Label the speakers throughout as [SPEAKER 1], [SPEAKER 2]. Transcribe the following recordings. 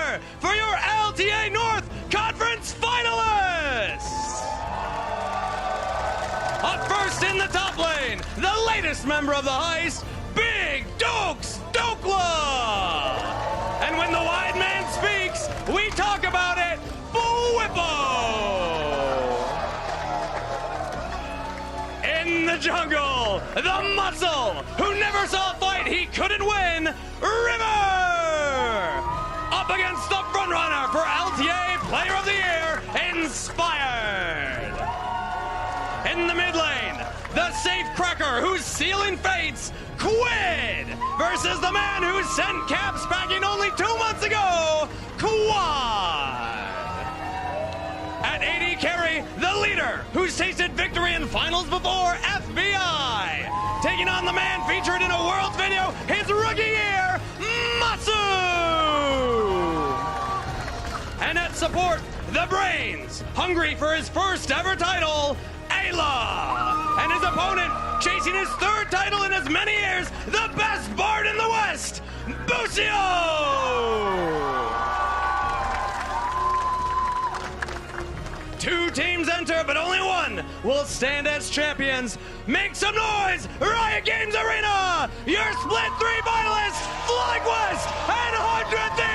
[SPEAKER 1] here for your LTA North Conference finalists. Up first in the top lane, the latest member of the heist, Big Dokes Dokla. And when the wide man speaks, we talk about it, Whippo. In the jungle, the muscle who never saw a fight he couldn't win, River. Up against the frontrunner for LTA Player of the Year, Inspired. In the mid lane, the safe cracker who's sealing fates, Quid, versus the man who sent Caps packing only 2 months ago, Quad. At AD carry, the leader who's tasted victory in finals before, FBI. Taking on the man featured in a Worlds video his rookie year, Matsu. And at support, the brains, hungry for his first ever title, Ayla. And his opponent, chasing his 3rd title in as many years, the best bard in the West, Busio. 2 teams enter, but only one will stand as champions. Make some noise, Riot Games Arena! Your split 3 finalists, FlyQuest and 100 Thieves!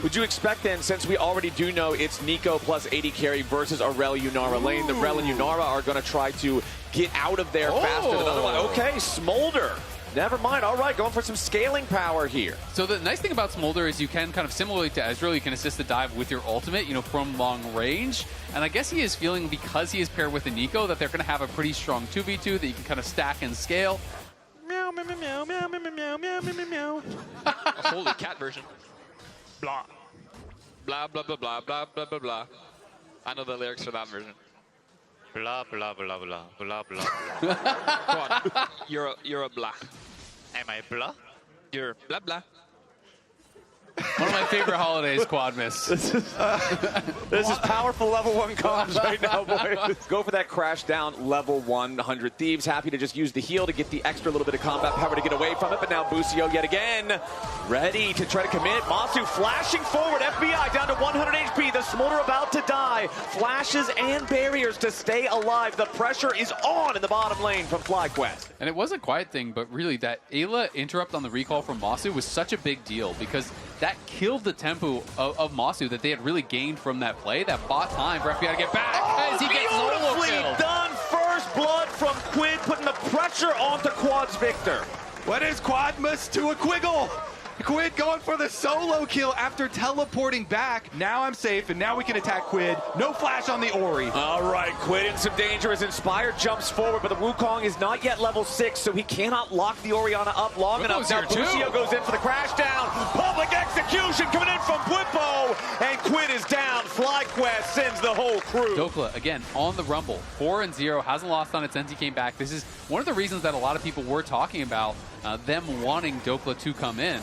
[SPEAKER 2] Would you expect then, since we already do know it's Nico plus AD carry versus Aurel Unara lane, the Rel and Unara are going to try to get out of there faster than otherwise? Okay, Smolder. Never mind. All right, going for some scaling power here.
[SPEAKER 3] So the nice thing about Smolder is you can, kind of similarly to Ezreal, you can assist the dive with your ultimate, you know, from long range. And I guess he is feeling, because he is paired with a Nico, that they're going to have a pretty strong 2v2 that you can kind of stack and scale.
[SPEAKER 4] Meow, meow, meow, meow, meow, meow, meow, meow, meow, meow.
[SPEAKER 5] A holy cat version. Blah. Blah, blah, blah, blah, blah, blah, blah, blah. I know the lyrics for that version. Blah, blah, blah, blah, blah, blah, blah. Quad, you're a blah.
[SPEAKER 4] Am I blah?
[SPEAKER 5] You're blah, blah.
[SPEAKER 3] One of my favorite holidays, Quad Miss.
[SPEAKER 2] This is powerful level 1 comms right now, boys. Go for that crash down level 100 Thieves. Happy to just use the heal to get the extra little bit of combat power to get away from it. But now Busio yet again ready to try to commit. Masu flashing forward. FBI down to 100 HP. The Smolder about to die. Flashes and barriers to stay alive. The pressure is on in the bottom lane from FlyQuest.
[SPEAKER 3] And it was a quiet thing, but really that Ayla interrupt on the recall from Masu was such a big deal because that killed the tempo of Masu that they had really gained from that play. That bought time for FBI to get back as he gets solo killed.
[SPEAKER 2] Done. First blood from Quid, putting the pressure onto Quad's Victor.
[SPEAKER 4] What is Quadmus to a Quiggle? Quid going for the solo kill after teleporting back. Now I'm safe, and now we can attack Quid. No flash on the Ori.
[SPEAKER 2] All right, Quid in some danger as Inspired jumps forward, but the Wukong is not yet level 6, so he cannot lock the Orianna up long enough. Now Busio goes in for the crash down. Public execution coming in from Whippo, and Quid is down. FlyQuest sends the whole crew.
[SPEAKER 3] Dokla, again, on the rumble. 4-0, hasn't lost on it since he came back. This is one of the reasons that a lot of people were talking about them wanting Dokla to come in.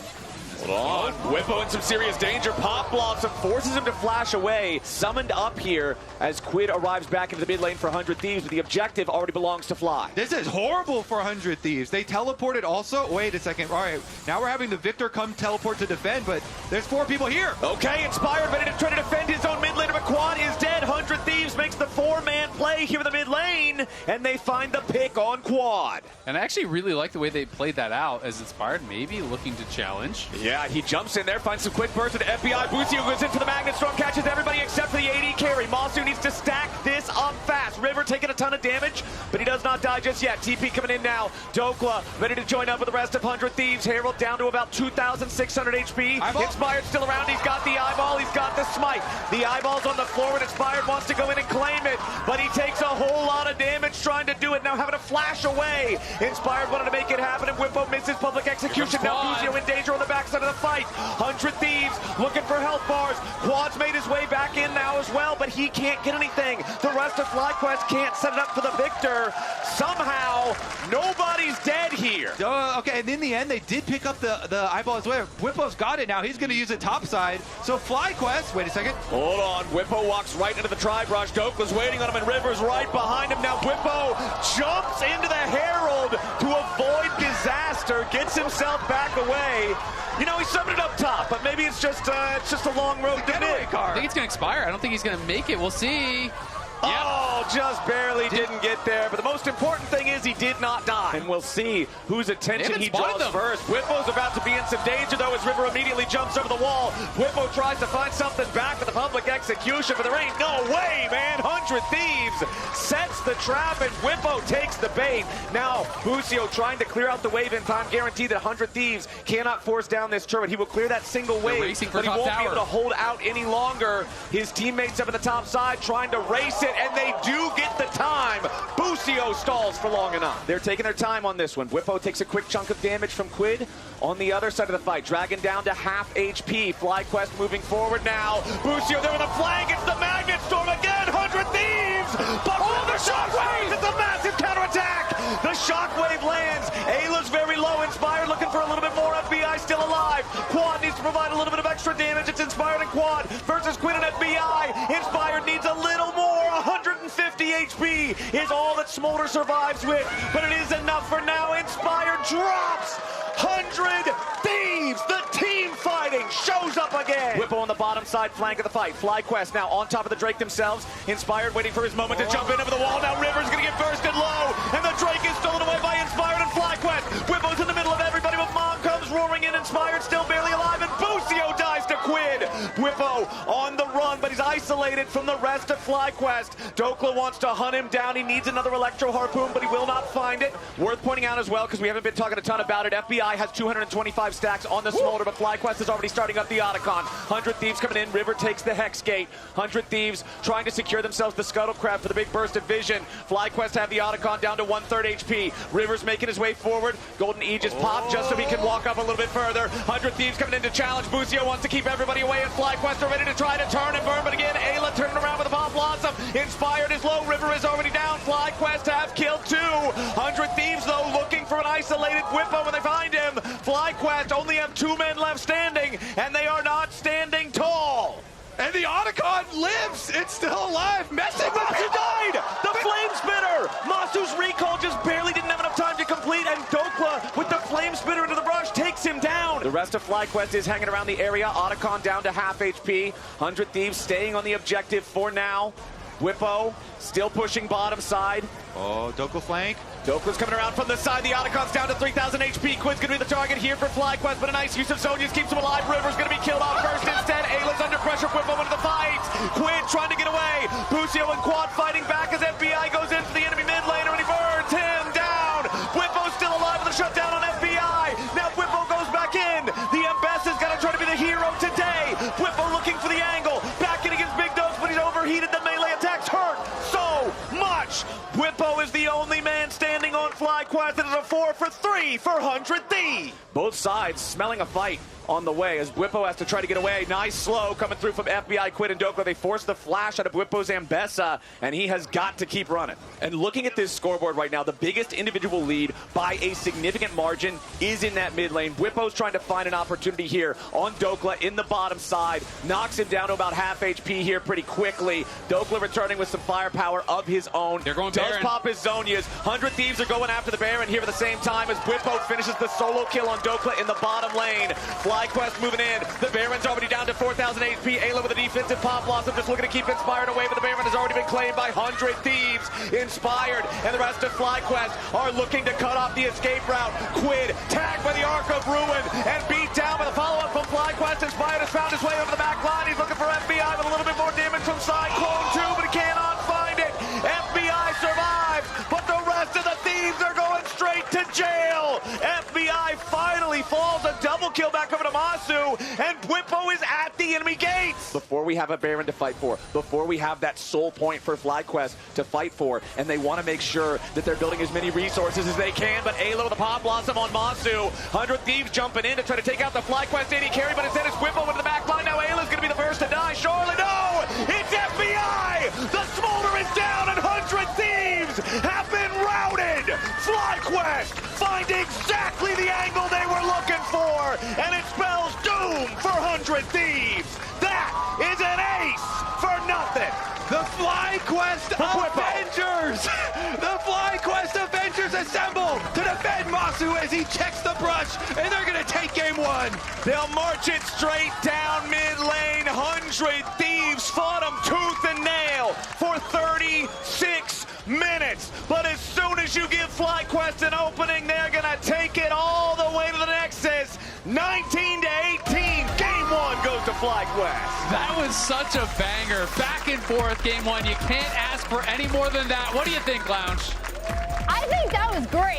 [SPEAKER 2] Hold on. Whippo in some serious danger. Pop Blossom forces him to flash away. Summoned up here as Quid arrives back into the mid lane for 100 Thieves, but the objective already belongs to Fly.
[SPEAKER 4] This is horrible for 100 Thieves. They teleported also. Wait a second. All right. Now we're having the Victor come teleport to defend, but there's 4 people here.
[SPEAKER 2] Okay, Inspired ready to try to defend his own mid laner, but Quad is dead. 100 Thieves makes the 4-man play here in the mid lane, and they find the pick on Quad.
[SPEAKER 3] And I actually really like the way they played that out as Inspired maybe looking to challenge.
[SPEAKER 2] Yeah, he jumps in there, finds some quick bursts with FBI. Busio goes in for the Magnet Storm, catches everybody except for the AD carry. hurry. Masu needs to stack this up fast. River taking a ton of damage, but he does not die just yet. TP coming in now. Dokla ready to join up with the rest of 100 Thieves. Herald down to about 2,600 HP.
[SPEAKER 4] Eyeball.
[SPEAKER 2] Inspired still around. He's got the eyeball. He's got the smite. The eyeball's on the floor, and Inspired wants to go in and claim it, but he takes a whole lot of damage trying to do it. Now having to flash away. Inspired wanted to make it happen, and Whippo misses public execution. Now Buzio in danger on the backside of the fight. 100 Thieves looking for health bars. Quad's made his way back in now as well, but he can't get anything. The rest of FlyQuest can't set it up for the victor. Somehow, nobody's dead here.
[SPEAKER 4] Okay, and in the end, they did pick up the eyeball as well. Whippo's got it now. He's going to use it topside. So FlyQuest, wait a second.
[SPEAKER 2] Hold on, Whippo walks right into the tri-brush. Dokla's waiting on him, and Rivers right behind him. Now Whippo jumps into the Herald to avoid disaster, gets himself back away. You know, he's summing it up top, but maybe it's just a long road to mid.
[SPEAKER 3] I think it's going to expire. I don't think he's going to make it. We'll see.
[SPEAKER 2] Oh, just barely didn't get there. But the most important thing is he did not die. And we'll see whose attention he draws first. Whippo's about to be in some danger, though, as River immediately jumps over the wall. Whippo tries to find something back at the public execution, but there ain't no way, man. 100 Thieves sets the trap, and Whippo takes the bait. Now, Buzio trying to clear out the wave in time. Guarantee that 100 Thieves cannot force down this turret. He will clear that single wave, but he won't be able to hold out any longer. His teammates up at the top side trying to race it, and they do get the time. Buzio stalls for long enough. They're taking their time on this one. Whippo takes a quick chunk of damage from Quid on the other side of the fight. Dragon down to half HP. FlyQuest moving forward now. Buzio there with a flank. It's the Magnet Storm again. 100 Thieves. But the Shockwave. It's a massive counterattack. The Shockwave lands. Ayla's very low. Inspired looking for a little bit more. FBI still alive. Quad needs to provide a little bit of extra damage. It's Inspired and Quad versus Quid and FBI. Inspired needs a little more. 150 HP is all that Smolder survives with, but it is enough for now. Inspired drops. 100 Thieves, the team fighting, shows up again. Whippo on the bottom side flank of the fight. FlyQuest now on top of the Drake themselves. Inspired waiting for his moment to jump in over the wall. Now River's going to get bursted low, and the Drake is stolen away by Inspired and FlyQuest. Whippo's in the middle of everybody, but Mom comes roaring in. Inspired still barely alive, and Buzio dies to Quid. Whippo on the run, but he's isolated from the rest of FlyQuest. Dokla wants to hunt him down. He needs another Electro Harpoon, but he will not find it. Worth pointing out as well, because we haven't been talking a ton about it, FBI has 225 stacks on the Smolder, but FlyQuest is already starting up the Otacon. 100 Thieves coming in. River takes the Hex Gate. 100 Thieves trying to secure themselves the Scuttlecraft for the big burst of vision. FlyQuest have the Otacon down to 1/3 HP. River's making his way forward. Golden Aegis pop just so he can walk up a little bit further. 100 Thieves coming in to challenge. Buzio wants to keep everybody away, and FlyQuest are ready to try to turn and burn, but again, Ayla turning around with a Pop Blossom. Inspired is low. River is already down. FlyQuest have killed 2. 100 Thieves, though, looking for an isolated Whippo when they find him. FlyQuest only have 2 men left standing, and they are not standing tall.
[SPEAKER 4] And the Otacon lives. It's still alive. Messing with
[SPEAKER 2] Masu died! The Flame Spitter! Masu's recall just barely didn't have enough time to complete, and Dokla with the Flame Spitter into the brush takes him down. The rest of FlyQuest is hanging around the area. Otacon down to half HP. 100 Thieves staying on the objective for now. Whippo still pushing bottom side.
[SPEAKER 4] Oh, Dokla flank.
[SPEAKER 2] Dokla's coming around from the side. The Otacon's down to 3,000 HP. Quid's going to be the target here for FlyQuest, but a nice use of Zonius keeps him alive. River's going to be killed off first instead. Ayla's under pressure. Whippo into the fight. Quid trying to get away. Buzio and Quad fighting back as FBI goes into the enemy mid laner, and he burns him down. Whippo's still alive with a shutdown on FBI. Now Whippo goes back in. The Ambessa's got to try to be the hero today. Whippo looking for the angle. Back in against Big Dose, but he's overheated. The melee attacks hurt so much. Whippo is the only man standing on FlyQuest. It is a 4 for 3 for 100 Thieves. Both sides smelling a fight on the way as Whippo has to try to get away. Nice slow coming through from FBI, Quid, and Dokla. They force the flash out of Whippo's Ambessa, and he has got to keep running. And looking at this scoreboard right now, the biggest individual lead by a significant margin is in that mid lane. Whippo's trying to find an opportunity here on Dokla in the bottom side. Knocks him down to about half HP here pretty quickly. Dokla returning with some firepower of his own.
[SPEAKER 3] They're going
[SPEAKER 2] Does
[SPEAKER 3] Baron.
[SPEAKER 2] pop his Zonias. 100 Thieves are going after the Baron here at the same time as Whippo finishes the solo kill on Dokla in the bottom lane. FlyQuest moving in. The Baron's already down to 4,000 HP. Ayla with a defensive Pop Blossom just looking to keep Inspired away, but the Baron has already been claimed by 100 Thieves. Inspired and the rest of FlyQuest are looking to cut off the escape route. Quid tagged by the Arc of Ruin and beat down with a follow-up from FlyQuest. Inspired has found his way over the back line. He's looking for FBI with a little bit more damage from Cyclone 2. kill back over to Masu, and Bwipo is at the enemy gates. Before we have a Baron to fight for, before we have that soul point for FlyQuest to fight for, and they want to make sure that they're building as many resources as they can, but Ayla with a Pop Blossom on Masu. 100 Thieves jumping in to try to take out the FlyQuest AD carry, but instead it's Bwipo into the back line. Now Ayla's going to be the first to die. Surely, no! It's FBI! The Smolder is down, and 100 Thieves have been routed! FlyQuest find exactly the angle they were looking for, and it spells doom for 100 Thieves! That is an ace for nothing!
[SPEAKER 4] The FlyQuest Avengers! The FlyQuest Avengers assemble to defend Masu as he checks the brush, and they're going to take game one.
[SPEAKER 2] They'll march it straight down mid lane. 100 Thieves fought them tooth and nail for 36 minutes. But as soon as you give FlyQuest an opening, they're going to take it all the way to the Nexus. 19 to 18. Game one goes to FlyQuest.
[SPEAKER 3] That was such a banger. Back and forth, game one. You can't ask for any more than that. What do you think, Lounge?
[SPEAKER 6] I think that was great.